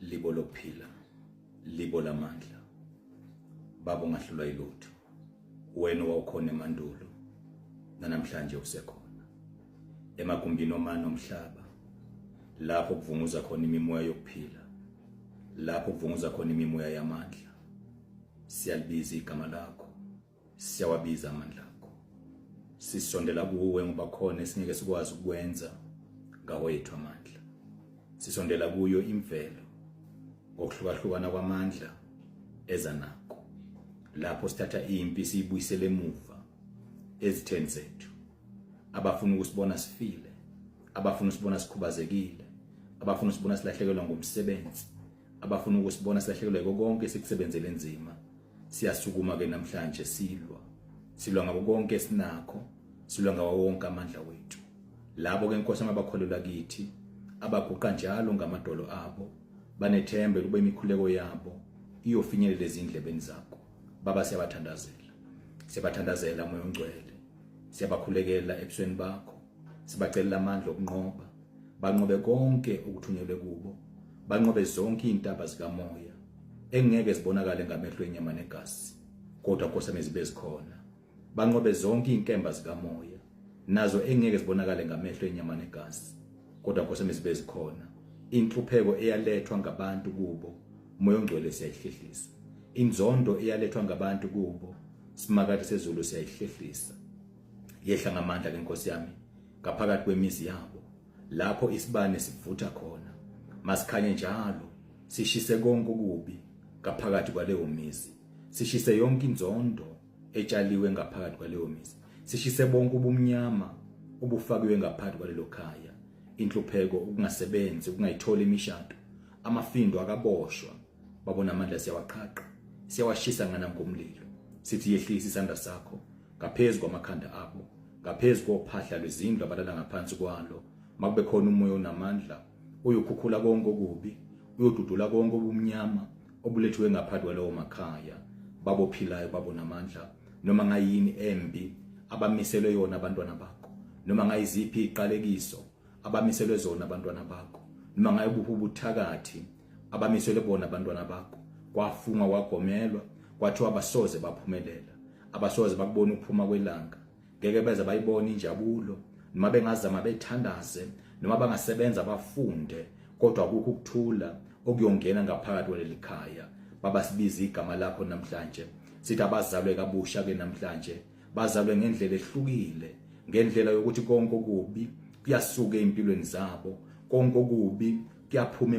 libo lokuphila, libo lamandla. Baba ungahlulwa yilutho. Wena wawukhona emandulo namhlanje usekhona. Emagumbini omani omhlaba, lapho kuvunguza khona imimoya yokuphila, lapho kuvunguza khona imimoya yamandla. Siyalibiza igama lakho, siyawabiza amandla akho. Sisondela kuwe ngoba khona esingeke sikwazi ukwenza ngawethu amandla. Sisondela kuyo imvelo ngokuhlukahlukana kwamandla eza nakho. Lapho sithatha impi siyibuyisele emuva ezitheni zethu. Abafuna ukusibona sifile, abafuna usibona sikhubazekile, abafuna usibona silahlekelwa ngumsebenzi, abafuna ukusibona silahlekelwa konke esikusebenzele enzima. Siyasukuma ke namhlanje silwa ngabo konke esinakho, silwa ngawo wonke amandla wethu. Labo ke Nkosi abakholelwa kithi, abaguqa njalo ngamadolo abo, banethembe kube imikhuleko yabo iyofinyelela ezindlebeni zakho. Baba siyabathandazela. Siyabathandazela moya ongcwele. Siyabakhulekela ebusweni bakho. Sibacelela amandla okunqoba. Banqobe konke ukuthunyelwe kubo. Banqobe zonke izintaba zikamoya engeke zibonakale ngamehlo enyama negazi, kodwa Nkosi zibe zikhona. Banqobe zonke izinkemba zikamoya nazo engeke zibonakale ngamehlo enyama negazi, kodwa Nkosi zibe zikhona. Inhlupheko eyalethwa ngabantu kubo, moya ongcwele siyayihlehlisa. Inzondo eyalethwa ngabantu kubo, simakade sezulu siyayihlehlisa. Yehla ngamandla ke Nkosi yami ngaphakathi kwemizi yabo, lapho isibane sivutha khona. Masikhanye njalo, sishise konke okubi ngaphakathi kwaleyo mizi. Sishise yonke inzondo etshaliwe ngaphakathi kwaleyo mizi. Sishise bonke ubumnyama obufakiwe ngaphakathi kwalelo khaya. Inhlupheko, ukungasebenzi, ukungayithola imishado, amafindo akaboshwa. Babona amandla siyawaqhaqha, siyawashisa ngomlilo. Sithi yehlisa isandla sakho ngaphezulu kwamakhanda abo, ngaphezulu kophahla lwezindlu abalala ngaphansi kwalo. Makube khona umoya onamandla uyokhukhula konke okubi, uyodudula konke obumnyama obulethiwe ngaphakathi kwalawo makhaya. Babophilayo babona amandla, noma ngayini embi abamiselwe yona abantwana bakho, noma ngayiziphi iqalekiso abamiselwe zona abantwana bakho, noma ngayibuphi ubuthakathi abamiselwe bona abantwana bakho. Kwafunga kwagomelwa, kwathiwa abasoze baphumelela, abasoze bakubona ukuphuma kwelanga. Ngeke beze bayibona injabulo, noma bengazama bethandaze, noma bangasebenza bafunde, kodwa akukho ukuthula okuyongena ngaphakathi kwaleli khaya. Baba sibiza igama lakho namhlanje, sithi abazalwe kabusha ke namhlanje, bazalwe ngendlela ehlukile, ngendlela yokuthi konke okubi kuyasuka empilweni zabo, konke okubi kuyaphuma